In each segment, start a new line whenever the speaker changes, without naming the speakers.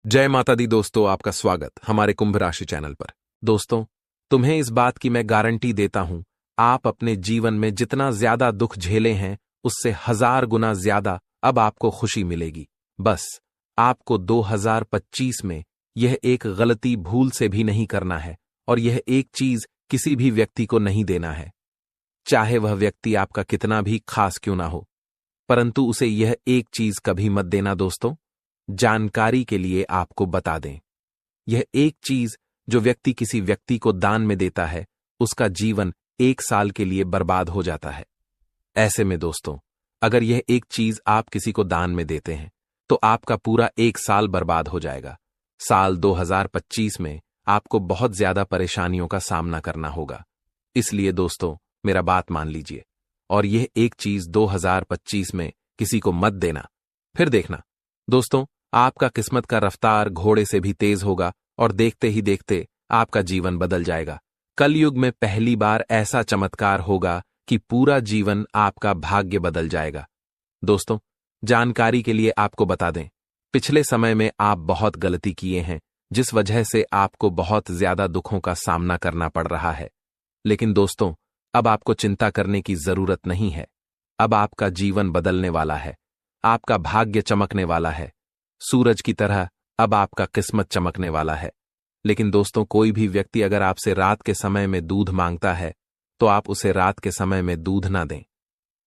जय माता दी दोस्तों, आपका स्वागत हमारे कुंभ राशि चैनल पर। दोस्तों, तुम्हें इस बात की मैं गारंटी देता हूं, आप अपने जीवन में जितना ज्यादा दुख झेले हैं उससे 1000 गुना ज्यादा अब आपको खुशी मिलेगी। बस आपको 2025 में यह एक गलती भूल से भी नहीं करना है और यह एक चीज किसी भी व्यक्ति को नहीं देना है, चाहे वह व्यक्ति आपका कितना भी खास क्यों ना हो, परंतु उसे यह एक चीज कभी मत देना। दोस्तों, जानकारी के लिए आपको बता दें, यह एक चीज जो व्यक्ति किसी व्यक्ति को दान में देता है उसका जीवन 1 साल के लिए बर्बाद हो जाता है। ऐसे में दोस्तों, अगर यह एक चीज आप किसी को दान में देते हैं तो आपका पूरा 1 साल बर्बाद हो जाएगा। साल 2025 में आपको बहुत ज्यादा परेशानियों का सामना करना होगा। इसलिए दोस्तों, मेरा बात मान लीजिए और यह एक चीज 2025 में किसी को मत देना। फिर देखना दोस्तों, आपका किस्मत का रफ्तार घोड़े से भी तेज होगा और देखते ही देखते आपका जीवन बदल जाएगा। कलयुग में पहली बार ऐसा चमत्कार होगा कि पूरा जीवन आपका भाग्य बदल जाएगा। दोस्तों, जानकारी के लिए आपको बता दें, पिछले समय में आप बहुत गलती किए हैं जिस वजह से आपको बहुत ज्यादा दुखों का सामना करना पड़ रहा है। लेकिन दोस्तों, अब आपको चिंता करने की जरूरत नहीं है। अब आपका जीवन बदलने वाला है, आपका भाग्य चमकने वाला है। सूरज की तरह अब आपका किस्मत चमकने वाला है। लेकिन दोस्तों, कोई भी व्यक्ति अगर आपसे रात के समय में दूध मांगता है तो आप उसे रात के समय में दूध ना दें,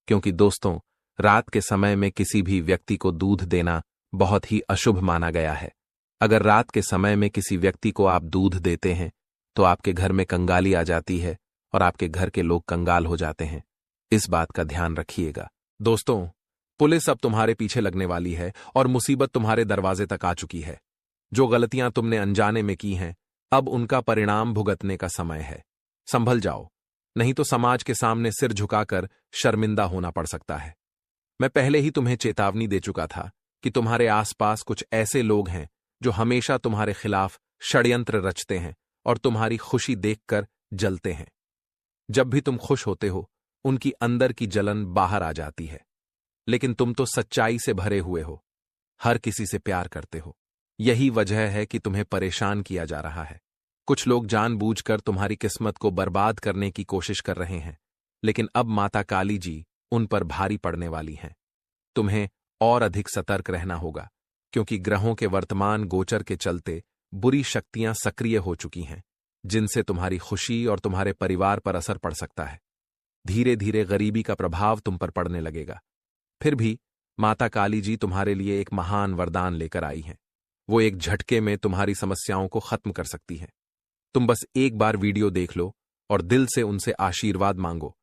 क्योंकि दोस्तों, रात के समय में किसी भी व्यक्ति को दूध देना बहुत ही अशुभ माना गया है। अगर रात के समय में किसी व्यक्ति को आप दूध देते हैं तो आपके घर में कंगाली आ जाती है और आपके घर के लोग कंगाल हो जाते हैं। इस बात का ध्यान रखिएगा। दोस्तों, पुलिस अब तुम्हारे पीछे लगने वाली है और मुसीबत तुम्हारे दरवाजे तक आ चुकी है। जो गलतियां तुमने अनजाने में की हैं, अब उनका परिणाम भुगतने का समय है। संभल जाओ, नहीं तो समाज के सामने सिर झुकाकर शर्मिंदा होना पड़ सकता है। मैं पहले ही तुम्हें चेतावनी दे चुका था कि तुम्हारे आसपास कुछ ऐसे लोग हैं जो हमेशा तुम्हारे खिलाफ षड्यंत्र रचते हैं और तुम्हारी खुशी देखकर जलते हैं। जब भी तुम खुश होते हो, उनकी अंदर की जलन बाहर आ जाती है। लेकिन तुम तो सच्चाई से भरे हुए हो, हर किसी से प्यार करते हो। यही वजह है कि तुम्हें परेशान किया जा रहा है। कुछ लोग जानबूझकर तुम्हारी किस्मत को बर्बाद करने की कोशिश कर रहे हैं, लेकिन अब माता काली जी उन पर भारी पड़ने वाली हैं। तुम्हें और अधिक सतर्क रहना होगा, क्योंकि ग्रहों के वर्तमान गोचर के चलते बुरी शक्तियां सक्रिय हो चुकी हैं, जिनसे तुम्हारी खुशी और तुम्हारे परिवार पर असर पड़ सकता है। धीरे धीरे गरीबी का प्रभाव तुम पर पड़ने लगेगा। फिर भी माता काली जी तुम्हारे लिए एक महान वरदान लेकर आई हैं। वो एक झटके में तुम्हारी समस्याओं को खत्म कर सकती हैं। तुम बस एक बार वीडियो देख लो और दिल से उनसे आशीर्वाद मांगो,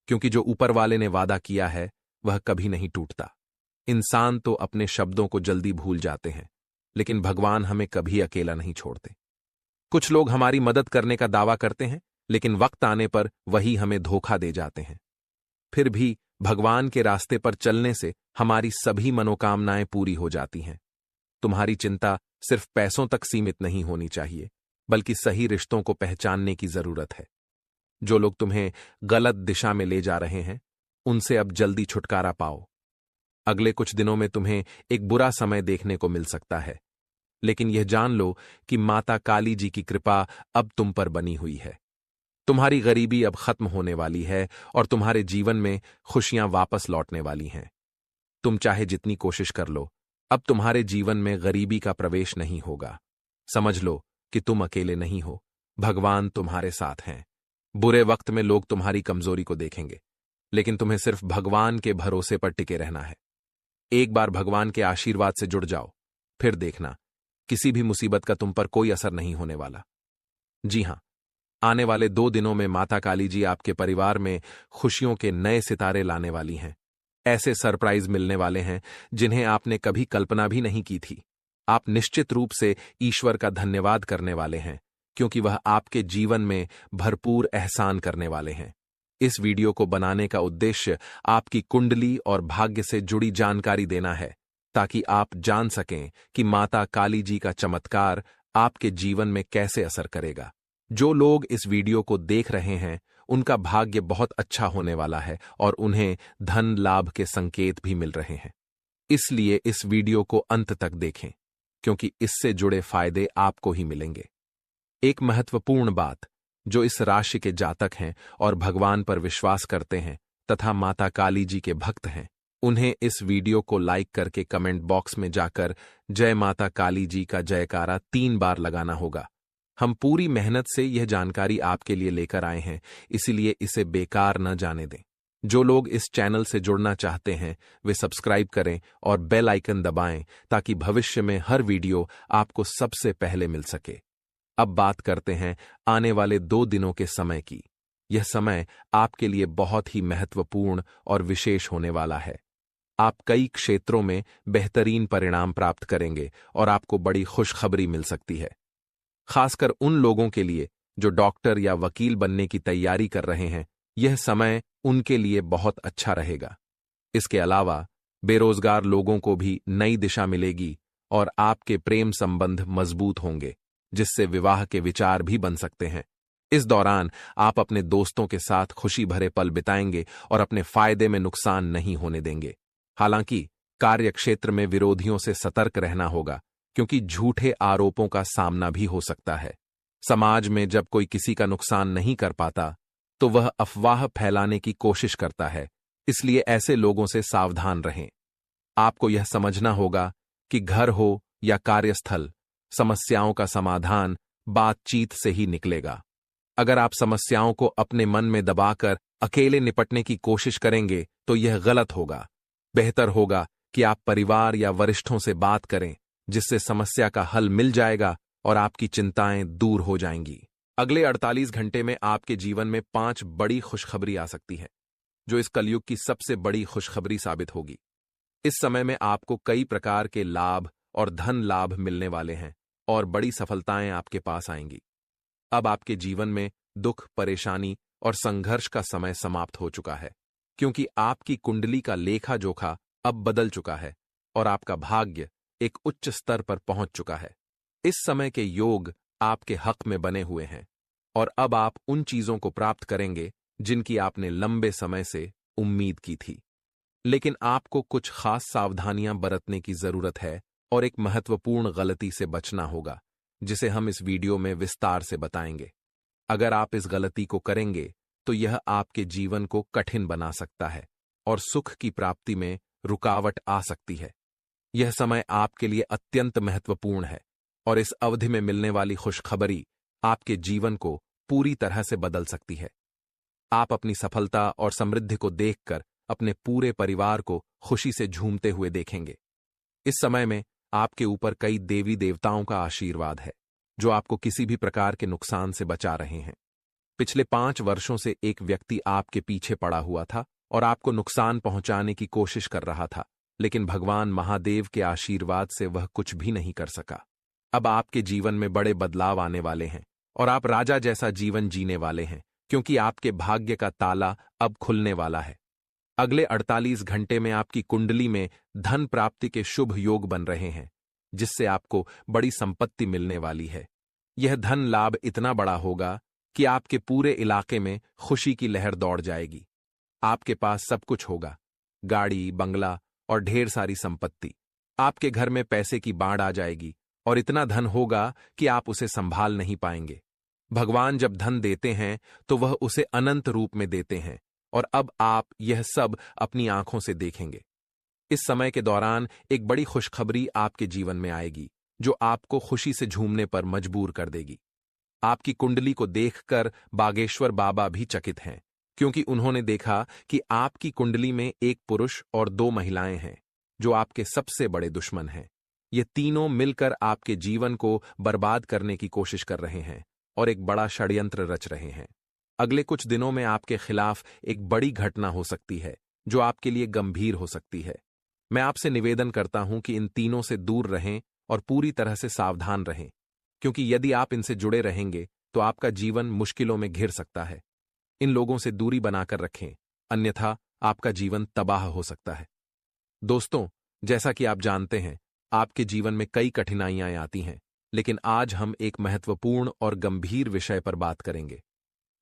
क्योंकि जो ऊपर वाले ने वादा किया है वह कभी नहीं टूटता। इंसान तो अपने शब्दों को जल्दी भूल जाते हैं, लेकिन भगवान हमें कभी अकेला नहीं छोड़ते। कुछ लोग हमारी मदद करने का दावा करते हैं, लेकिन वक्त आने पर वही हमें धोखा दे जाते हैं। फिर भी भगवान के रास्ते पर चलने से हमारी सभी मनोकामनाएं पूरी हो जाती हैं। तुम्हारी चिंता सिर्फ पैसों तक सीमित नहीं होनी चाहिए, बल्कि सही रिश्तों को पहचानने की जरूरत है। जो लोग तुम्हें गलत दिशा में ले जा रहे हैं, उनसे अब जल्दी छुटकारा पाओ। अगले कुछ दिनों में तुम्हें एक बुरा समय देखने को मिल सकता है, लेकिन यह जान लो कि माता काली जी की कृपा अब तुम पर बनी हुई है। तुम्हारी गरीबी अब खत्म होने वाली है और तुम्हारे जीवन में खुशियां वापस लौटने वाली हैं। तुम चाहे जितनी कोशिश कर लो, अब तुम्हारे जीवन में गरीबी का प्रवेश नहीं होगा। समझ लो कि तुम अकेले नहीं हो, भगवान तुम्हारे साथ हैं। बुरे वक्त में लोग तुम्हारी कमजोरी को देखेंगे, लेकिन तुम्हें सिर्फ भगवान के भरोसे पर टिके रहना है। एक बार भगवान के आशीर्वाद से जुड़ जाओ, फिर देखना किसी भी मुसीबत का तुम पर कोई असर नहीं होने वाला। जी हां, आने वाले 2 दिनों में माता काली जी आपके परिवार में खुशियों के नए सितारे लाने वाली हैं। ऐसे सरप्राइज मिलने वाले हैं जिन्हें आपने कभी कल्पना भी नहीं की थी। आप निश्चित रूप से ईश्वर का धन्यवाद करने वाले हैं, क्योंकि वह आपके जीवन में भरपूर एहसान करने वाले हैं। इस वीडियो को बनाने का उद्देश्य आपकी कुंडली और भाग्य से जुड़ी जानकारी देना है, ताकि आप जान सकें कि माता काली जी का चमत्कार आपके जीवन में कैसे असर करेगा। जो लोग इस वीडियो को देख रहे हैं, उनका भाग्य बहुत अच्छा होने वाला है और उन्हें धन लाभ के संकेत भी मिल रहे हैं। इसलिए इस वीडियो को अंत तक देखें। क्योंकि इससे जुड़े फायदे आपको ही मिलेंगे। एक महत्वपूर्ण बात, जो इस राशि के जातक हैं और भगवान पर विश्वास करते हैं तथा माता काली जी के भक्त हैं, उन्हें इस वीडियो को लाइक करके कमेंट बॉक्स में जाकर जय माता काली जी का जयकारा 3 बार लगाना होगा। हम पूरी मेहनत से यह जानकारी आपके लिए लेकर आए हैं, इसीलिए इसे बेकार न जाने दें। जो लोग इस चैनल से जुड़ना चाहते हैं वे सब्सक्राइब करें और बेल आइकन दबाएं ताकि भविष्य में हर वीडियो आपको सबसे पहले मिल सके। अब बात करते हैं आने वाले 2 दिनों के समय की। यह समय आपके लिए बहुत ही महत्वपूर्ण और विशेष होने वाला है। आप कई क्षेत्रों में बेहतरीन परिणाम प्राप्त करेंगे और आपको बड़ी खुशखबरी मिल सकती है। खासकर उन लोगों के लिए जो डॉक्टर या वकील बनने की तैयारी कर रहे हैं, यह समय उनके लिए बहुत अच्छा रहेगा। इसके अलावा बेरोजगार लोगों को भी नई दिशा मिलेगी और आपके प्रेम संबंध मजबूत होंगे, जिससे विवाह के विचार भी बन सकते हैं। इस दौरान आप अपने दोस्तों के साथ खुशी भरे पल बिताएंगे और अपने फायदे में नुकसान नहीं होने देंगे। हालांकि कार्य क्षेत्र में विरोधियों से सतर्क रहना होगा, क्योंकि झूठे आरोपों का सामना भी हो सकता है। समाज में जब कोई किसी का नुकसान नहीं कर पाता तो वह अफवाह फैलाने की कोशिश करता है, इसलिए ऐसे लोगों से सावधान रहें। आपको यह समझना होगा कि घर हो या कार्यस्थल, समस्याओं का समाधान बातचीत से ही निकलेगा। अगर आप समस्याओं को अपने मन में दबाकर अकेले निपटने की कोशिश करेंगे तो यह गलत होगा। बेहतर होगा कि आप परिवार या वरिष्ठों से बात करें, जिससे समस्या का हल मिल जाएगा और आपकी चिंताएं दूर हो जाएंगी। अगले 48 घंटे में आपके जीवन में 5 बड़ी खुशखबरी आ सकती है, जो इस कलयुग की सबसे बड़ी खुशखबरी साबित होगी। इस समय में आपको कई प्रकार के लाभ और धन लाभ मिलने वाले हैं और बड़ी सफलताएं आपके पास आएंगी। अब आपके जीवन में दुख, परेशानी और संघर्ष का समय समाप्त हो चुका है, क्योंकि आपकी कुंडली का लेखा जोखा अब बदल चुका है और आपका भाग्य एक उच्च स्तर पर पहुंच चुका है। इस समय के योग आपके हक में बने हुए हैं और अब आप उन चीजों को प्राप्त करेंगे जिनकी आपने लंबे समय से उम्मीद की थी। लेकिन आपको कुछ खास सावधानियां बरतने की जरूरत है और एक महत्वपूर्ण गलती से बचना होगा, जिसे हम इस वीडियो में विस्तार से बताएंगे। अगर आप इस गलती को करेंगे तो यह आपके जीवन को कठिन बना सकता है और सुख की प्राप्ति में रुकावट आ सकती है। यह समय आपके लिए अत्यंत महत्वपूर्ण है और इस अवधि में मिलने वाली खुशखबरी आपके जीवन को पूरी तरह से बदल सकती है। आप अपनी सफलता और समृद्धि को देखकर अपने पूरे परिवार को खुशी से झूमते हुए देखेंगे। इस समय में आपके ऊपर कई देवी देवताओं का आशीर्वाद है, जो आपको किसी भी प्रकार के नुकसान से बचा रहे हैं। पिछले 5 वर्षों से एक व्यक्ति आपके पीछे पड़ा हुआ था और आपको नुकसान पहुंचाने की कोशिश कर रहा था, लेकिन भगवान महादेव के आशीर्वाद से वह कुछ भी नहीं कर सका। अब आपके जीवन में बड़े बदलाव आने वाले हैं और आप राजा जैसा जीवन जीने वाले हैं, क्योंकि आपके भाग्य का ताला अब खुलने वाला है। अगले 48 घंटे में आपकी कुंडली में धन प्राप्ति के शुभ योग बन रहे हैं, जिससे आपको बड़ी संपत्ति मिलने वाली है। यह धन लाभ इतना बड़ा होगा कि आपके पूरे इलाके में खुशी की लहर दौड़ जाएगी। आपके पास सब कुछ होगा, गाड़ी, बंगला और ढेर सारी संपत्ति। आपके घर में पैसे की बाढ़ आ जाएगी और इतना धन होगा कि आप उसे संभाल नहीं पाएंगे। भगवान जब धन देते हैं तो वह उसे अनंत रूप में देते हैं और अब आप यह सब अपनी आंखों से देखेंगे। इस समय के दौरान एक बड़ी खुशखबरी आपके जीवन में आएगी, जो आपको खुशी से झूमने पर मजबूर कर देगी। आपकी कुंडली को देखकर बागेश्वर बाबा भी चकित हैं, क्योंकि उन्होंने देखा कि आपकी कुंडली में एक पुरुष और 2 महिलाएं हैं, जो आपके सबसे बड़े दुश्मन हैं। ये तीनों मिलकर आपके जीवन को बर्बाद करने की कोशिश कर रहे हैं और एक बड़ा षड्यंत्र रच रहे हैं। अगले कुछ दिनों में आपके खिलाफ एक बड़ी घटना हो सकती है, जो आपके लिए गंभीर हो सकती है। मैं आपसे निवेदन करता हूं कि इन तीनों से दूर रहें और पूरी तरह से सावधान रहें, क्योंकि यदि आप इनसे जुड़े रहेंगे तो आपका जीवन मुश्किलों में घिर सकता है। इन लोगों से दूरी बनाकर रखें, अन्यथा आपका जीवन तबाह हो सकता है। दोस्तों, जैसा कि आप जानते हैं, आपके जीवन में कई कठिनाइयां आती हैं, लेकिन आज हम एक महत्वपूर्ण और गंभीर विषय पर बात करेंगे।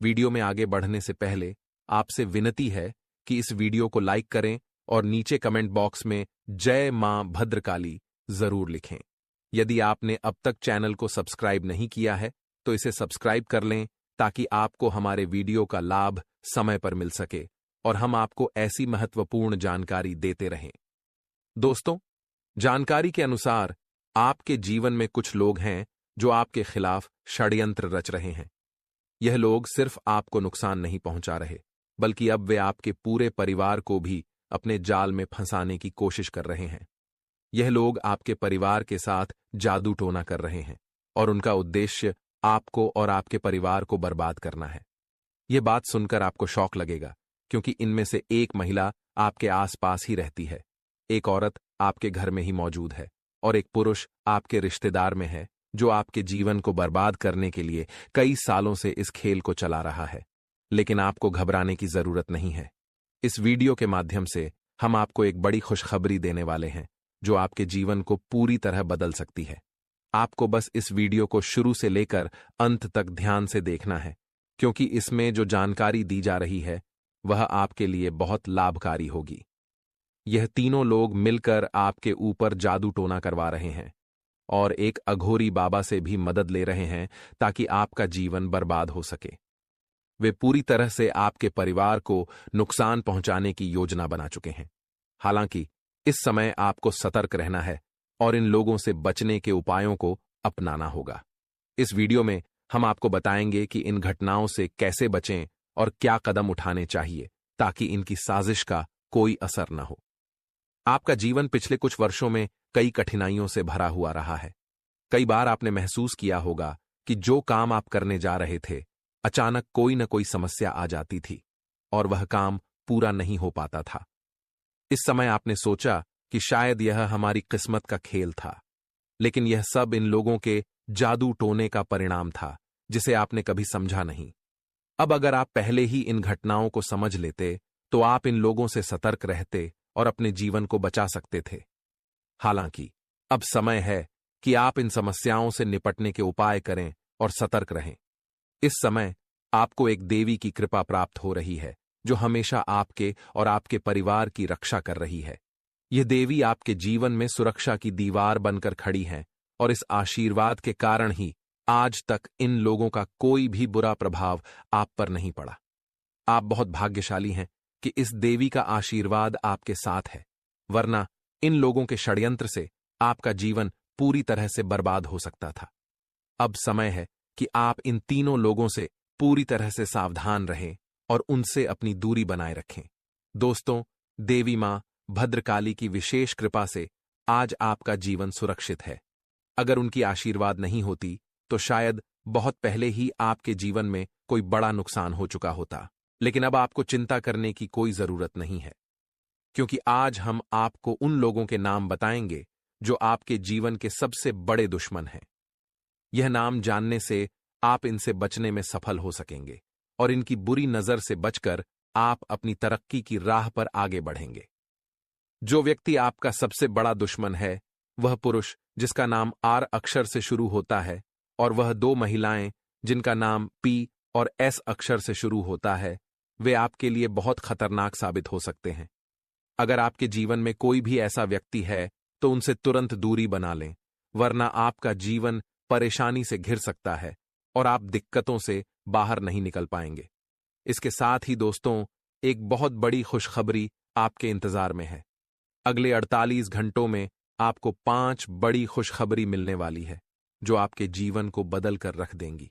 वीडियो में आगे बढ़ने से पहले आपसे विनती है कि इस वीडियो को लाइक करें और नीचे कमेंट बॉक्स में जय मां भद्रकाली जरूर लिखें। यदि आपने अब तक चैनल को सब्सक्राइब नहीं किया है तो इसे सब्सक्राइब कर लें ताकि आपको हमारे वीडियो का लाभ समय पर मिल सके और हम आपको ऐसी महत्वपूर्ण जानकारी देते रहें। दोस्तों, जानकारी के अनुसार आपके जीवन में कुछ लोग हैं जो आपके खिलाफ षड्यंत्र रच रहे हैं। यह लोग सिर्फ आपको नुकसान नहीं पहुंचा रहे, बल्कि अब वे आपके पूरे परिवार को भी अपने जाल में फंसाने की कोशिश कर रहे हैं। यह लोग आपके परिवार के साथ जादू टोना कर रहे हैं और उनका उद्देश्य आपको और आपके परिवार को बर्बाद करना है। यह बात सुनकर आपको शौक लगेगा, क्योंकि इनमें से एक महिला आपके आसपास ही रहती है, एक औरत आपके घर में ही मौजूद है और एक पुरुष आपके रिश्तेदार में है जो आपके जीवन को बर्बाद करने के लिए कई सालों से इस खेल को चला रहा है। लेकिन आपको घबराने की जरूरत नहीं है। इस वीडियो के माध्यम से हम आपको एक बड़ी खुशखबरी देने वाले हैं जो आपके जीवन को पूरी तरह बदल सकती है। आपको बस इस वीडियो को शुरू से लेकर अंत तक ध्यान से देखना है, क्योंकि इसमें जो जानकारी दी जा रही है वह आपके लिए बहुत लाभकारी होगी। यह तीनों लोग मिलकर आपके ऊपर जादू टोना करवा रहे हैं और एक अघोरी बाबा से भी मदद ले रहे हैं ताकि आपका जीवन बर्बाद हो सके। वे पूरी तरह से आपके परिवार को नुकसान पहुंचाने की योजना बना चुके हैं। हालांकि इस समय आपको सतर्क रहना है और इन लोगों से बचने के उपायों को अपनाना होगा। इस वीडियो में हम आपको बताएंगे कि इन घटनाओं से कैसे बचें और क्या कदम उठाने चाहिए ताकि इनकी साजिश का कोई असर न हो। आपका जीवन पिछले कुछ वर्षों में कई कठिनाइयों से भरा हुआ रहा है। कई बार आपने महसूस किया होगा कि जो काम आप करने जा रहे थे, अचानक कोई न कोई समस्या आ जाती थी और वह काम पूरा नहीं हो पाता था। इस समय आपने सोचा कि शायद यह हमारी किस्मत का खेल था, लेकिन यह सब इन लोगों के जादू टोने का परिणाम था जिसे आपने कभी समझा नहीं। अब अगर आप पहले ही इन घटनाओं को समझ लेते तो आप इन लोगों से सतर्क रहते और अपने जीवन को बचा सकते थे। हालांकि अब समय है कि आप इन समस्याओं से निपटने के उपाय करें और सतर्क रहें। इस समय आपको एक देवी की कृपा प्राप्त हो रही है जो हमेशा आपके और आपके परिवार की रक्षा कर रही है। यह देवी आपके जीवन में सुरक्षा की दीवार बनकर खड़ी है और इस आशीर्वाद के कारण ही आज तक इन लोगों का कोई भी बुरा प्रभाव आप पर नहीं पड़ा। आप बहुत भाग्यशाली हैं कि इस देवी का आशीर्वाद आपके साथ है, वरना इन लोगों के षड्यंत्र से आपका जीवन पूरी तरह से बर्बाद हो सकता था। अब समय है कि आप इन तीनों लोगों से पूरी तरह से सावधान रहें और उनसे अपनी दूरी बनाए रखें। दोस्तों, देवी मां भद्रकाली की विशेष कृपा से आज आपका जीवन सुरक्षित है। अगर उनकी आशीर्वाद नहीं होती तो शायद बहुत पहले ही आपके जीवन में कोई बड़ा नुकसान हो चुका होता। लेकिन अब आपको चिंता करने की कोई जरूरत नहीं है, क्योंकि आज हम आपको उन लोगों के नाम बताएंगे जो आपके जीवन के सबसे बड़े दुश्मन हैं। यह नाम जानने से आप इनसे बचने में सफल हो सकेंगे और इनकी बुरी नजर से बचकर आप अपनी तरक्की की राह पर आगे बढ़ेंगे। जो व्यक्ति आपका सबसे बड़ा दुश्मन है वह पुरुष जिसका नाम आर अक्षर से शुरू होता है और वह दो महिलाएं जिनका नाम पी और एस अक्षर से शुरू होता है, वे आपके लिए बहुत खतरनाक साबित हो सकते हैं। अगर आपके जीवन में कोई भी ऐसा व्यक्ति है तो उनसे तुरंत दूरी बना लें, वरना आपका जीवन परेशानी से घिर सकता है और आप दिक्कतों से बाहर नहीं निकल पाएंगे। इसके साथ ही दोस्तों, एक बहुत बड़ी खुशखबरी आपके इंतजार में है। अगले 48 घंटों में आपको 5 बड़ी खुशखबरी मिलने वाली है जो आपके जीवन को बदल कर रख देंगी।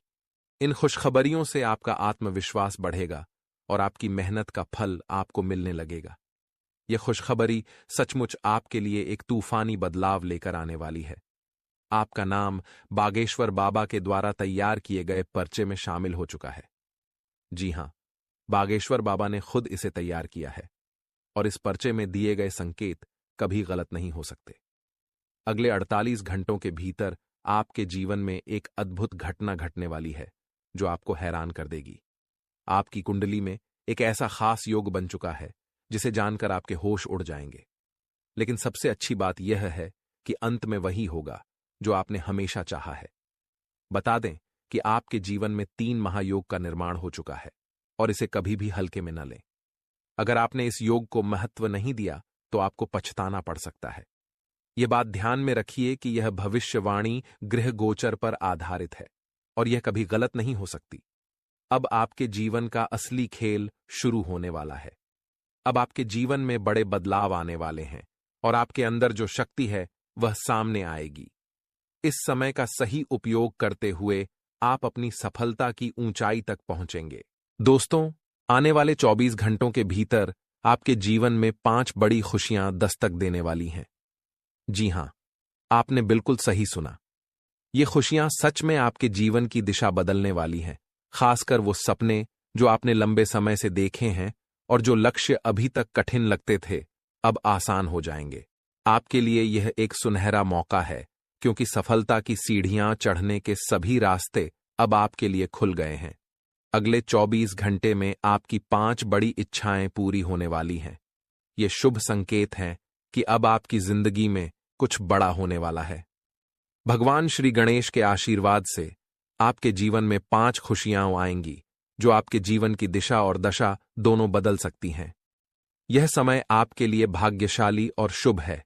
इन खुशखबरियों से आपका आत्मविश्वास बढ़ेगा और आपकी मेहनत का फल आपको मिलने लगेगा। यह खुशखबरी सचमुच आपके लिए एक तूफानी बदलाव लेकर आने वाली है। आपका नाम बागेश्वर बाबा के द्वारा तैयार किए गए पर्चे में शामिल हो चुका है। जी हां, बागेश्वर बाबा ने खुद इसे तैयार किया है और इस पर्चे में दिए गए संकेत कभी गलत नहीं हो सकते। अगले 48 घंटों के भीतर आपके जीवन में एक अद्भुत घटना घटने वाली है जो आपको हैरान कर देगी। आपकी कुंडली में एक ऐसा खास योग बन चुका है जिसे जानकर आपके होश उड़ जाएंगे। लेकिन सबसे अच्छी बात यह है कि अंत में वही होगा जो आपने हमेशा चाहा है। बता दें कि आपके जीवन में 3 महायोग का निर्माण हो चुका है और इसे कभी भी हल्के में न लें। अगर आपने इस योग को महत्व नहीं दिया तो आपको पछताना पड़ सकता है। ये बात ध्यान में रखिए कि यह भविष्यवाणी गृह गोचर पर आधारित है और यह कभी गलत नहीं हो सकती। अब आपके जीवन का असली खेल शुरू होने वाला है। अब आपके जीवन में बड़े बदलाव आने वाले हैं और आपके अंदर जो शक्ति है वह सामने आएगी। इस समय का सही उपयोग करते हुए आप अपनी सफलता की ऊंचाई तक पहुंचेंगे। दोस्तों, आने वाले 24 घंटों के भीतर आपके जीवन में 5 बड़ी खुशियां दस्तक देने वाली हैं। जी हां, आपने बिल्कुल सही सुना। ये खुशियां सच में आपके जीवन की दिशा बदलने वाली हैं, खासकर वो सपने जो आपने लंबे समय से देखे हैं और जो लक्ष्य अभी तक कठिन लगते थे, अब आसान हो जाएंगे। आपके लिए यह एक सुनहरा मौका है, क्योंकि सफलता की सीढ़ियां चढ़ने के सभी रास्ते अब आपके लिए खुल गए हैं। अगले 24 घंटे में आपकी 5 बड़ी इच्छाएं पूरी होने वाली हैं। ये शुभ संकेत हैं कि अब आपकी जिंदगी में कुछ बड़ा होने वाला है। भगवान श्री गणेश के आशीर्वाद से आपके जीवन में 5 खुशियां आएंगी, जो आपके जीवन की दिशा और दशा दोनों बदल सकती हैं। यह समय आपके लिए भाग्यशाली और शुभ है,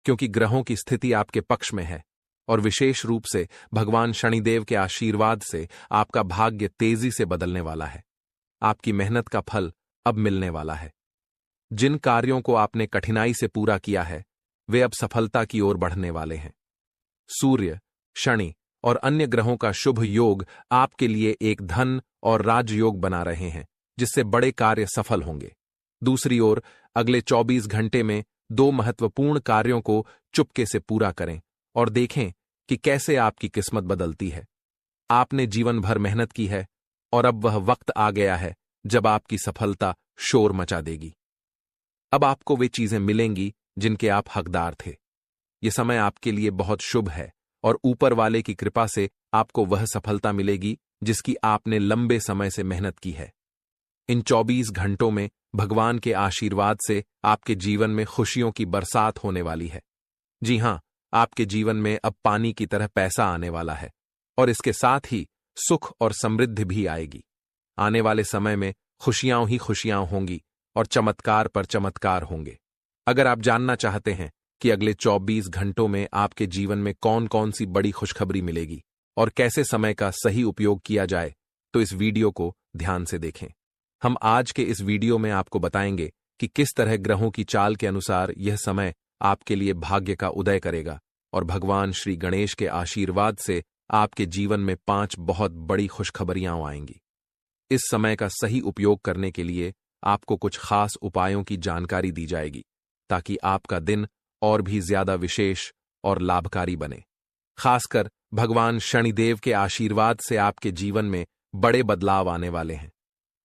क्योंकि ग्रहों की स्थिति आपके पक्ष में है और विशेष रूप से भगवान शनिदेव के आशीर्वाद से आपका भाग्य तेजी से बदलने वाला है। आपकी मेहनत का फल अब मिलने वाला है। जिन कार्यों को आपने कठिनाई से पूरा किया है, वे अब सफलता की ओर बढ़ने वाले हैं। सूर्य, शनि और अन्य ग्रहों का शुभ योग आपके लिए एक धन और राजयोग बना रहे हैं, जिससे बड़े कार्य सफल होंगे। दूसरी ओर, अगले 24 घंटे में 2 महत्वपूर्ण कार्यों को चुपके से पूरा करें और देखें कि कैसे आपकी किस्मत बदलती है। आपने जीवन भर मेहनत की है और अब वह वक्त आ गया है जब आपकी सफलता शोर मचा देगी। अब आपको वे चीजें मिलेंगी जिनके आप हकदार थे। ये समय आपके लिए बहुत शुभ है और ऊपर वाले की कृपा से आपको वह सफलता मिलेगी जिसकी आपने लंबे समय से मेहनत की है। इन 24 घंटों में भगवान के आशीर्वाद से आपके जीवन में खुशियों की बरसात होने वाली है। जी हां, आपके जीवन में अब पानी की तरह पैसा आने वाला है और इसके साथ ही सुख और समृद्धि भी आएगी। आने वाले समय में खुशियां ही खुशियां होंगी और चमत्कार पर चमत्कार होंगे। अगर आप जानना चाहते हैं कि अगले 24 घंटों में आपके जीवन में कौन कौन सी बड़ी खुशखबरी मिलेगी और कैसे समय का सही उपयोग किया जाए, तो इस वीडियो को ध्यान से देखें। हम आज के इस वीडियो में आपको बताएंगे कि किस तरह ग्रहों की चाल के अनुसार यह समय आपके लिए भाग्य का उदय करेगा और भगवान श्री गणेश के आशीर्वाद से आपके जीवन में 5 बहुत बड़ी खुशखबरियां आएंगी। इस समय का सही उपयोग करने के लिए आपको कुछ खास उपायों की जानकारी दी जाएगी, ताकि आपका दिन और भी ज्यादा विशेष और लाभकारी बने। खासकर भगवान शनिदेव के आशीर्वाद से आपके जीवन में बड़े बदलाव आने वाले हैं।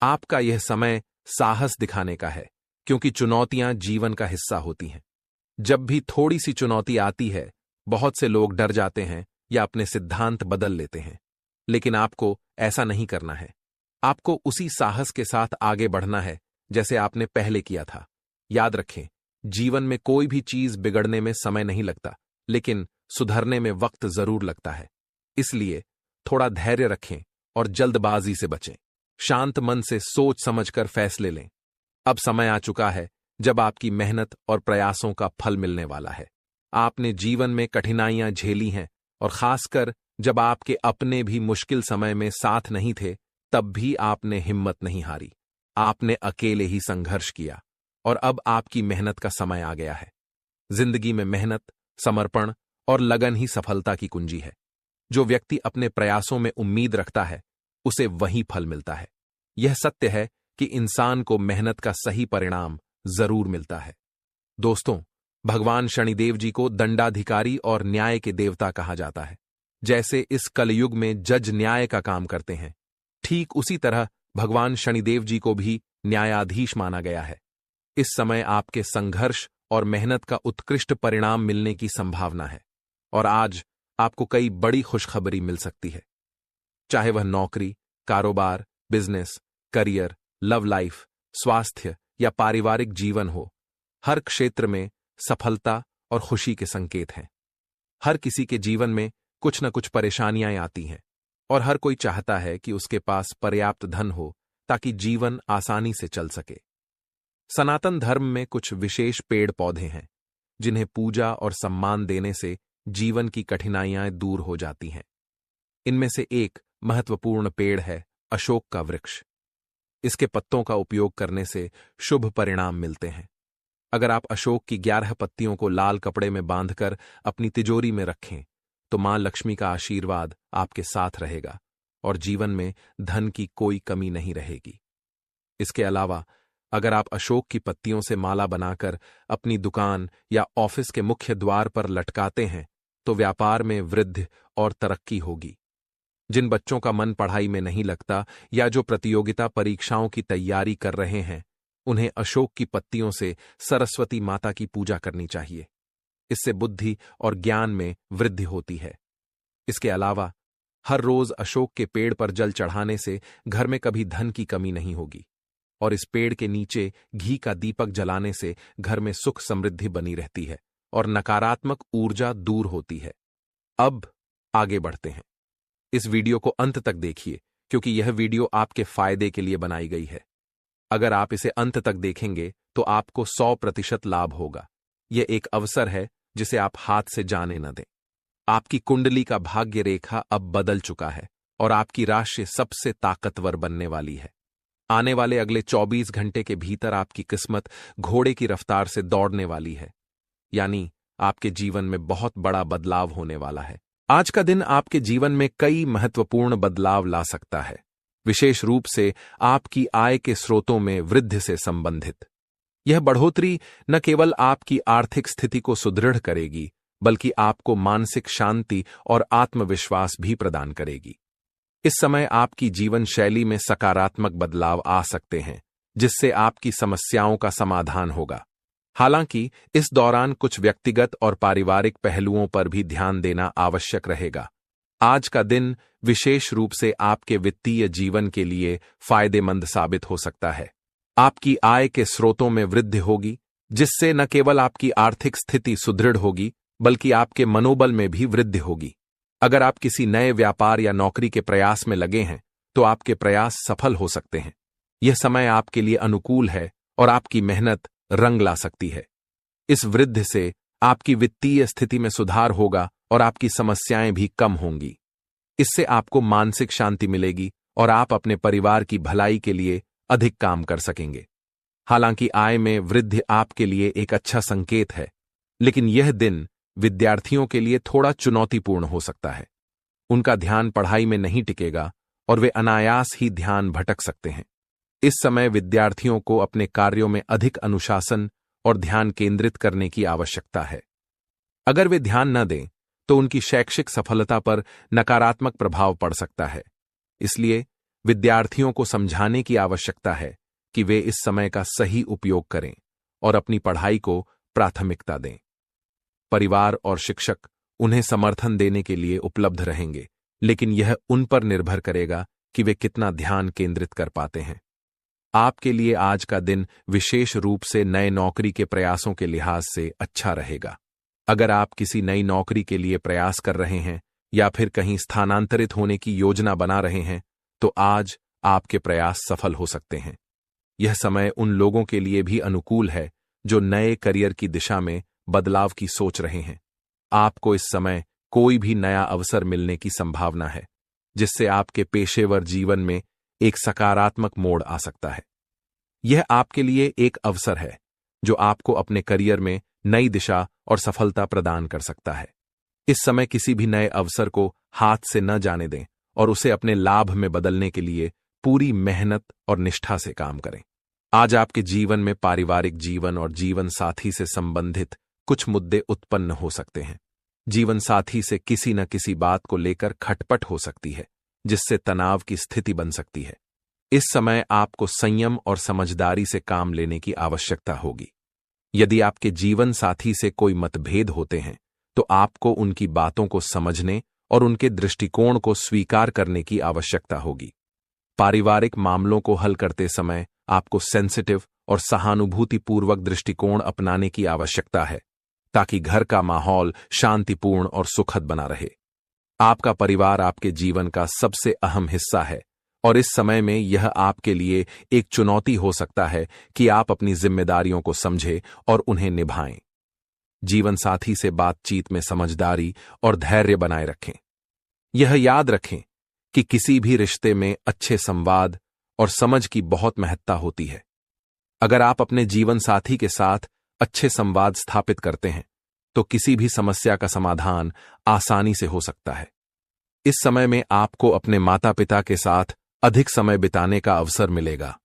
आपका यह समय साहस दिखाने का है, क्योंकि चुनौतियां जीवन का हिस्सा होती हैं। जब भी थोड़ी सी चुनौती आती है, बहुत से लोग डर जाते हैं या अपने सिद्धांत बदल लेते हैं, लेकिन आपको ऐसा नहीं करना है। आपको उसी साहस के साथ आगे बढ़ना है जैसे आपने पहले किया था। याद रखें, जीवन में कोई भी चीज बिगड़ने में समय नहीं लगता, लेकिन सुधरने में वक्त जरूर लगता है। इसलिए थोड़ा धैर्य रखें और जल्दबाजी से बचें। शांत मन से सोच समझकर फैसले लें। अब समय आ चुका है जब आपकी मेहनत और प्रयासों का फल मिलने वाला है। आपने जीवन में कठिनाइयां झेली हैं और खासकर जब आपके अपने भी मुश्किल समय में साथ नहीं थे, तब भी आपने हिम्मत नहीं हारी। आपने अकेले ही संघर्ष किया और अब आपकी मेहनत का समय आ गया है। जिंदगी में मेहनत, समर्पण और लगन ही सफलता की कुंजी है। जो व्यक्ति अपने प्रयासों में उम्मीद रखता है, उसे वही फल मिलता है। यह सत्य है कि इंसान को मेहनत का सही परिणाम जरूर मिलता है। दोस्तों, भगवान शनिदेव जी को दंडाधिकारी और न्याय के देवता कहा जाता है। जैसे इस कलयुग में जज न्याय का काम करते हैं, ठीक उसी तरह भगवान शनिदेव जी को भी न्यायाधीश माना गया है। इस समय आपके संघर्ष और मेहनत का उत्कृष्ट परिणाम मिलने की संभावना है और आज आपको कई बड़ी खुशखबरी मिल सकती है। चाहे वह नौकरी, कारोबार, बिजनेस, करियर, लव लाइफ, स्वास्थ्य या पारिवारिक जीवन हो, हर क्षेत्र में सफलता और खुशी के संकेत हैं। हर किसी के जीवन में कुछ न कुछ परेशानियां आती हैं और हर कोई चाहता है कि उसके पास पर्याप्त धन हो ताकि जीवन आसानी से चल सके। सनातन धर्म में कुछ विशेष पेड़ पौधे हैं जिन्हें पूजा और सम्मान देने से जीवन की कठिनाइयां दूर हो जाती हैं। इनमें से एक महत्वपूर्ण पेड़ है अशोक का वृक्ष। इसके पत्तों का उपयोग करने से शुभ परिणाम मिलते हैं। अगर आप अशोक की 11 पत्तियों को लाल कपड़े में बांधकर अपनी तिजोरी में रखें तो मां लक्ष्मी का आशीर्वाद आपके साथ रहेगा और जीवन में धन की कोई कमी नहीं रहेगी। इसके अलावा अगर आप अशोक की पत्तियों से माला बनाकर अपनी दुकान या ऑफिस के मुख्य द्वार पर लटकाते हैं तो व्यापार में वृद्धि और तरक्की होगी। जिन बच्चों का मन पढ़ाई में नहीं लगता या जो प्रतियोगिता परीक्षाओं की तैयारी कर रहे हैं, उन्हें अशोक की पत्तियों से सरस्वती माता की पूजा करनी चाहिए। इससे बुद्धि और ज्ञान में वृद्धि होती है। इसके अलावा हर रोज अशोक के पेड़ पर जल चढ़ाने से घर में कभी धन की कमी नहीं होगी और इस पेड़ के नीचे घी का दीपक जलाने से घर में सुख समृद्धि बनी रहती है और नकारात्मक ऊर्जा दूर होती है। अब आगे बढ़ते हैं। इस वीडियो को अंत तक देखिए क्योंकि यह वीडियो आपके फायदे के लिए बनाई गई है। अगर आप इसे अंत तक देखेंगे तो आपको 100% लाभ होगा। यह एक अवसर है जिसे आप हाथ से जाने न दें। आपकी कुंडली का भाग्य रेखा अब बदल चुका है और आपकी राशि सबसे ताकतवर बनने वाली है। आने वाले अगले 24 घंटे के भीतर आपकी किस्मत घोड़े की रफ्तार से दौड़ने वाली है, यानी आपके जीवन में बहुत बड़ा बदलाव होने वाला है। आज का दिन आपके जीवन में कई महत्वपूर्ण बदलाव ला सकता है, विशेष रूप से आपकी आय के स्रोतों में वृद्धि से संबंधित। यह बढ़ोतरी न केवल आपकी आर्थिक स्थिति को सुदृढ़ करेगी बल्कि आपको मानसिक शांति और आत्मविश्वास भी प्रदान करेगी। इस समय आपकी जीवन शैली में सकारात्मक बदलाव आ सकते हैं जिससे आपकी समस्याओं का समाधान होगा। हालांकि इस दौरान कुछ व्यक्तिगत और पारिवारिक पहलुओं पर भी ध्यान देना आवश्यक रहेगा। आज का दिन विशेष रूप से आपके वित्तीय जीवन के लिए फायदेमंद साबित हो सकता है। आपकी आय के स्रोतों में वृद्धि होगी जिससे न केवल आपकी आर्थिक स्थिति सुदृढ़ होगी बल्कि आपके मनोबल में भी वृद्धि होगी। अगर आप किसी नए व्यापार या नौकरी के प्रयास में लगे हैं तो आपके प्रयास सफल हो सकते हैं। यह समय आपके लिए अनुकूल है और आपकी मेहनत रंग ला सकती है। इस वृद्धि से आपकी वित्तीय स्थिति में सुधार होगा और आपकी समस्याएं भी कम होंगी। इससे आपको मानसिक शांति मिलेगी और आप अपने परिवार की भलाई के लिए अधिक काम कर सकेंगे। हालांकि आय में वृद्धि आपके लिए एक अच्छा संकेत है, लेकिन यह दिन विद्यार्थियों के लिए थोड़ा चुनौतीपूर्ण हो सकता है। उनका ध्यान पढ़ाई में नहीं टिकेगा और वे अनायास ही ध्यान भटक सकते हैं। इस समय विद्यार्थियों को अपने कार्यों में अधिक अनुशासन और ध्यान केंद्रित करने की आवश्यकता है। अगर वे ध्यान न दें तो उनकी शैक्षिक सफलता पर नकारात्मक प्रभाव पड़ सकता है। इसलिए विद्यार्थियों को समझाने की आवश्यकता है कि वे इस समय का सही उपयोग करें और अपनी पढ़ाई को प्राथमिकता दें। परिवार और शिक्षक उन्हें समर्थन देने के लिए उपलब्ध रहेंगे, लेकिन यह उन पर निर्भर करेगा कि वे कितना ध्यान केंद्रित कर पाते हैं। आपके लिए आज का दिन विशेष रूप से नए नौकरी के प्रयासों के लिहाज से अच्छा रहेगा। अगर आप किसी नई नौकरी के लिए प्रयास कर रहे हैं या फिर कहीं स्थानांतरित होने की योजना बना रहे हैं तो आज आपके प्रयास सफल हो सकते हैं। यह समय उन लोगों के लिए भी अनुकूल है जो नए करियर की दिशा में बदलाव की सोच रहे हैं। आपको इस समय कोई भी नया अवसर मिलने की संभावना है जिससे आपके पेशेवर जीवन में एक सकारात्मक मोड़ आ सकता है। यह आपके लिए एक अवसर है जो आपको अपने करियर में नई दिशा और सफलता प्रदान कर सकता है। इस समय किसी भी नए अवसर को हाथ से न जाने दें और उसे अपने लाभ में बदलने के लिए पूरी मेहनत और निष्ठा से काम करें। आज आपके जीवन में पारिवारिक जीवन और जीवन साथी से संबंधित कुछ मुद्दे उत्पन्न हो सकते हैं। जीवन साथी से किसी न किसी बात को लेकर खटपट हो सकती है जिससे तनाव की स्थिति बन सकती है। इस समय आपको संयम और समझदारी से काम लेने की आवश्यकता होगी। यदि आपके जीवन साथी से कोई मतभेद होते हैं तो आपको उनकी बातों को समझने और उनके दृष्टिकोण को स्वीकार करने की आवश्यकता होगी। पारिवारिक मामलों को हल करते समय आपको सेंसिटिव और सहानुभूतिपूर्वक दृष्टिकोण अपनाने की आवश्यकता है ताकि घर का माहौल शांतिपूर्ण और सुखद बना रहे। आपका परिवार आपके जीवन का सबसे अहम हिस्सा है और इस समय में यह आपके लिए एक चुनौती हो सकता है कि आप अपनी जिम्मेदारियों को समझें और उन्हें निभाएं। जीवन साथी से बातचीत में समझदारी और धैर्य बनाए रखें। यह याद रखें कि किसी भी रिश्ते में अच्छे संवाद और समझ की बहुत महत्ता होती है। अगर आप अपने जीवन साथी के साथ अच्छे संवाद स्थापित करते हैं तो किसी भी समस्या का समाधान आसानी से हो सकता है। इस समय में आपको अपने माता पिता के साथ अधिक समय बिताने का अवसर मिलेगा।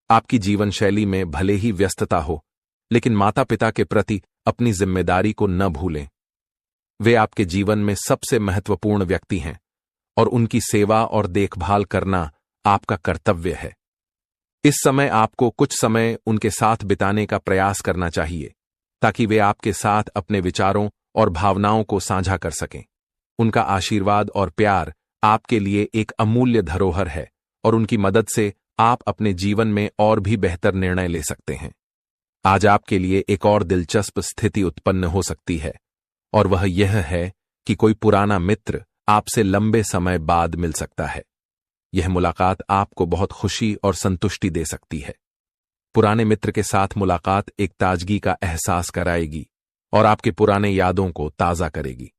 आपकी जीवन शैली में भले ही व्यस्तता हो, लेकिन माता पिता के प्रति अपनी जिम्मेदारी को न भूलें। वे आपके जीवन में सबसे महत्वपूर्ण व्यक्ति हैं और उनकी सेवा और देखभाल करना आपका कर्तव्य है। इस समय आपको कुछ समय उनके साथ बिताने का प्रयास करना चाहिए ताकि वे आपके साथ अपने विचारों और भावनाओं को साझा कर सकें। उनका आशीर्वाद और प्यार आपके लिए एक अमूल्य धरोहर है और उनकी मदद से आप अपने जीवन में और भी बेहतर निर्णय ले सकते हैं। आज आपके लिए एक और दिलचस्प स्थिति उत्पन्न हो सकती है और वह यह है कि कोई पुराना मित्र आपसे लंबे समय बाद मिल सकता है। यह मुलाकात आपको बहुत खुशी और संतुष्टि दे सकती है। पुराने मित्र के साथ मुलाकात एक ताजगी का एहसास कराएगी और आपके पुराने यादों को ताज़ा करेगी।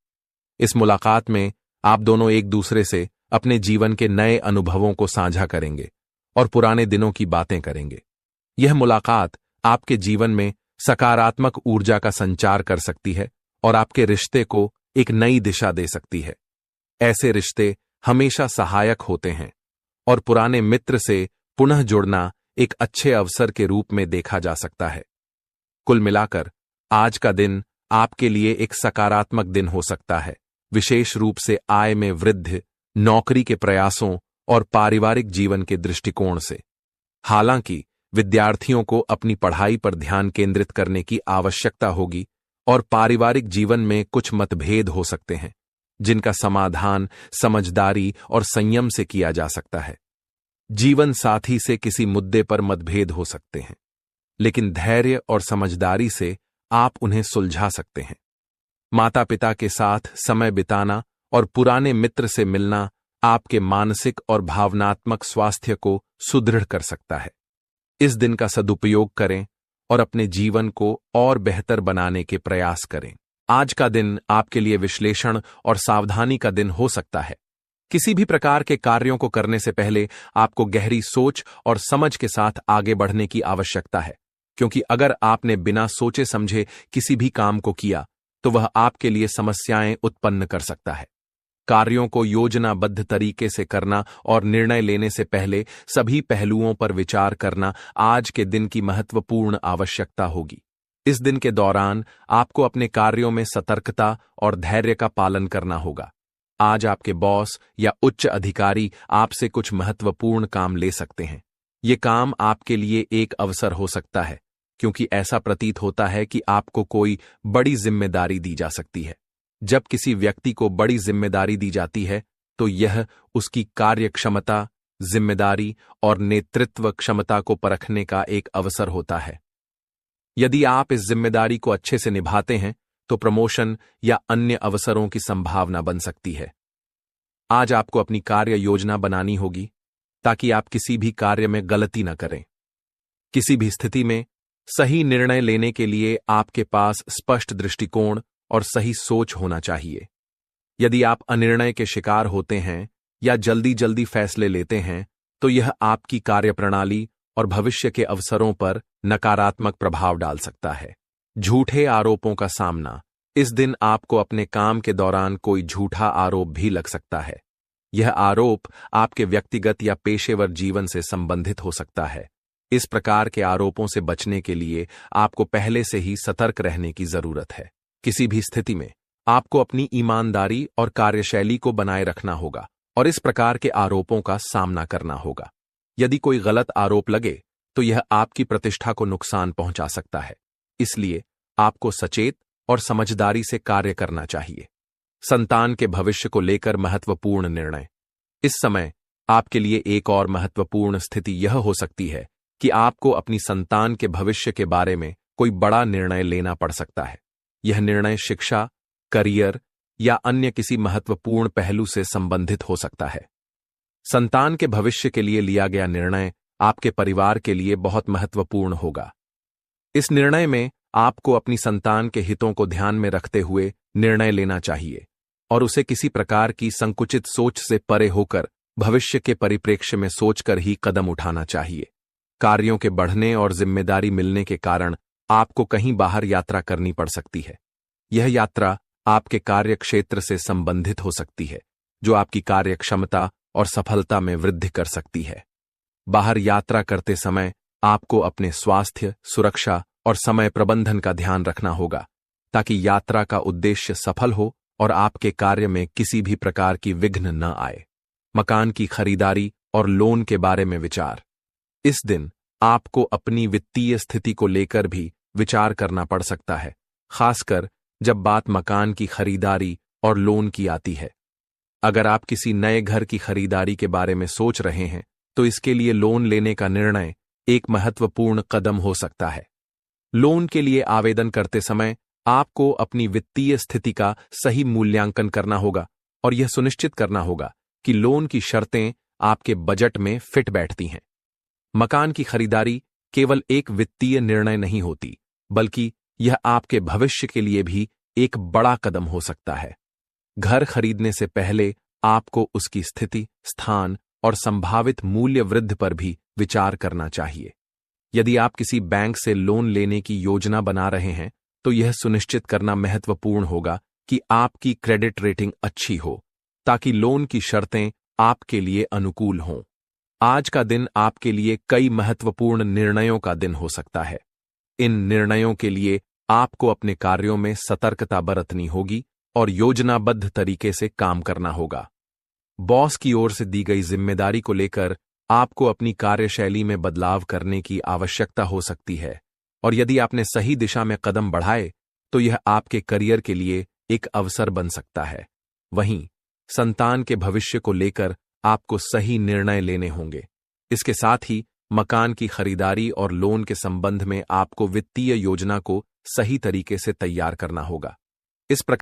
इस मुलाकात में आप दोनों एक दूसरे से अपने जीवन के नए अनुभवों को साझा करेंगे और पुराने दिनों की बातें करेंगे। यह मुलाकात आपके जीवन में सकारात्मक ऊर्जा का संचार कर सकती है और आपके रिश्ते को एक नई दिशा दे सकती है। ऐसे रिश्ते हमेशा सहायक होते हैं और पुराने मित्र से पुनः जुड़ना एक अच्छे अवसर के रूप में देखा जा सकता है। कुल मिलाकर आज का दिन आपके लिए एक सकारात्मक दिन हो सकता है, विशेष रूप से आय में वृद्धि, नौकरी के प्रयासों और पारिवारिक जीवन के दृष्टिकोण से। हालांकि विद्यार्थियों को अपनी पढ़ाई पर ध्यान केंद्रित करने की आवश्यकता होगी और पारिवारिक जीवन में कुछ मतभेद हो सकते हैं, जिनका समाधान समझदारी और संयम से किया जा सकता है। जीवन साथी से किसी मुद्दे पर मतभेद हो सकते हैं, लेकिन धैर्य और समझदारी से आप उन्हें सुलझा सकते हैं। माता पिता के साथ समय बिताना और पुराने मित्र से मिलना आपके मानसिक और भावनात्मक स्वास्थ्य को सुदृढ़ कर सकता है। इस दिन का सदुपयोग करें और अपने जीवन को और बेहतर बनाने के प्रयास करें। आज का दिन आपके लिए विश्लेषण और सावधानी का दिन हो सकता है। किसी भी प्रकार के कार्यों को करने से पहले आपको गहरी सोच और समझ के साथ आगे बढ़ने की आवश्यकता है, क्योंकि अगर आपने बिना सोचे समझे किसी भी काम को किया तो वह आपके लिए समस्याएं उत्पन्न कर सकता है। कार्यों को योजनाबद्ध तरीके से करना और निर्णय लेने से पहले सभी पहलुओं पर विचार करना आज के दिन की महत्वपूर्ण आवश्यकता होगी। इस दिन के दौरान आपको अपने कार्यों में सतर्कता और धैर्य का पालन करना होगा। आज आपके बॉस या उच्च अधिकारी आपसे कुछ महत्वपूर्ण काम ले सकते हैं। ये काम आपके लिए एक अवसर हो सकता है, क्योंकि ऐसा प्रतीत होता है कि आपको कोई बड़ी जिम्मेदारी दी जा सकती है। जब किसी व्यक्ति को बड़ी जिम्मेदारी दी जाती है तो यह उसकी कार्यक्षमता, जिम्मेदारी और नेतृत्व क्षमता को परखने का एक अवसर होता है। यदि आप इस जिम्मेदारी को अच्छे से निभाते हैं तो प्रमोशन या अन्य अवसरों की संभावना बन सकती है। आज आपको अपनी कार्य योजना बनानी होगी ताकि आप किसी भी कार्य में गलती न करें। किसी भी स्थिति में सही निर्णय लेने के लिए आपके पास स्पष्ट दृष्टिकोण और सही सोच होना चाहिए। यदि आप अनिर्णय के शिकार होते हैं या जल्दी जल्दी फैसले लेते हैं तो यह आपकी कार्यप्रणाली और भविष्य के अवसरों पर नकारात्मक प्रभाव डाल सकता है। झूठे आरोपों का सामना। इस दिन आपको अपने काम के दौरान कोई झूठा आरोप भी लग सकता है। यह आरोप आपके व्यक्तिगत या पेशेवर जीवन से संबंधित हो सकता है। इस प्रकार के आरोपों से बचने के लिए आपको पहले से ही सतर्क रहने की जरूरत है। किसी भी स्थिति में आपको अपनी ईमानदारी और कार्यशैली को बनाए रखना होगा और इस प्रकार के आरोपों का सामना करना होगा। यदि कोई गलत आरोप लगे तो यह आपकी प्रतिष्ठा को नुकसान पहुंचा सकता है, इसलिए आपको सचेत और समझदारी से कार्य करना चाहिए। संतान के भविष्य को लेकर महत्वपूर्ण निर्णय। इस समय आपके लिए एक और महत्वपूर्ण स्थिति यह हो सकती है कि आपको अपनी संतान के भविष्य के बारे में कोई बड़ा निर्णय लेना पड़ सकता है। यह निर्णय शिक्षा, करियर या अन्य किसी महत्वपूर्ण पहलू से संबंधित हो सकता है। संतान के भविष्य के लिए लिया गया निर्णय आपके परिवार के लिए बहुत महत्वपूर्ण होगा। इस निर्णय में आपको अपनी संतान के हितों को ध्यान में रखते हुए निर्णय लेना चाहिए और उसे किसी प्रकार की संकुचित सोच से परे होकर भविष्य के परिप्रेक्ष्य में सोचकर ही कदम उठाना चाहिए। कार्यों के बढ़ने और जिम्मेदारी मिलने के कारण आपको कहीं बाहर यात्रा करनी पड़ सकती है। यह यात्रा आपके कार्य क्षेत्र से संबंधित हो सकती है, जो आपकी कार्य क्षमता और सफलता में वृद्धि कर सकती है। बाहर यात्रा करते समय आपको अपने स्वास्थ्य, सुरक्षा और समय प्रबंधन का ध्यान रखना होगा, ताकि यात्रा का उद्देश्य सफल हो और आपके कार्य में किसी भी प्रकार की विघ्न न आए। मकान की खरीदारी और लोन के बारे में विचार। इस दिन आपको अपनी वित्तीय स्थिति को लेकर भी विचार करना पड़ सकता है, खासकर जब बात मकान की खरीदारी और लोन की आती है। अगर आप किसी नए घर की खरीदारी के बारे में सोच रहे हैं, तो इसके लिए लोन लेने का निर्णय एक महत्वपूर्ण कदम हो सकता है। लोन के लिए आवेदन करते समय आपको अपनी वित्तीय स्थिति का सही मूल्यांकन करना होगा और यह सुनिश्चित करना होगा कि लोन की शर्तें आपके बजट में फिट बैठती हैं। मकान की खरीदारी केवल एक वित्तीय निर्णय नहीं होती, बल्कि यह आपके भविष्य के लिए भी एक बड़ा कदम हो सकता है। घर खरीदने से पहले आपको उसकी स्थिति, स्थान और संभावित मूल्य वृद्धि पर भी विचार करना चाहिए। यदि आप किसी बैंक से लोन लेने की योजना बना रहे हैं, तो यह सुनिश्चित करना महत्वपूर्ण होगा कि आपकी क्रेडिट रेटिंग अच्छी हो, ताकि लोन की शर्तें आपके लिए अनुकूल हों। आज का दिन आपके लिए कई महत्वपूर्ण निर्णयों का दिन हो सकता है। इन निर्णयों के लिए आपको अपने कार्यों में सतर्कता बरतनी होगी और योजनाबद्ध तरीके से काम करना होगा। बॉस की ओर से दी गई जिम्मेदारी को लेकर आपको अपनी कार्यशैली में बदलाव करने की आवश्यकता हो सकती है, और यदि आपने सही दिशा में कदम बढ़ाए तो यह आपके करियर के लिए एक अवसर बन सकता है। वहीं संतान के भविष्य को लेकर आपको सही निर्णय लेने होंगे। इसके साथ ही मकान की खरीदारी और लोन के संबंध में आपको वित्तीय योजना को सही तरीके से तैयार करना होगा। इस प्रकार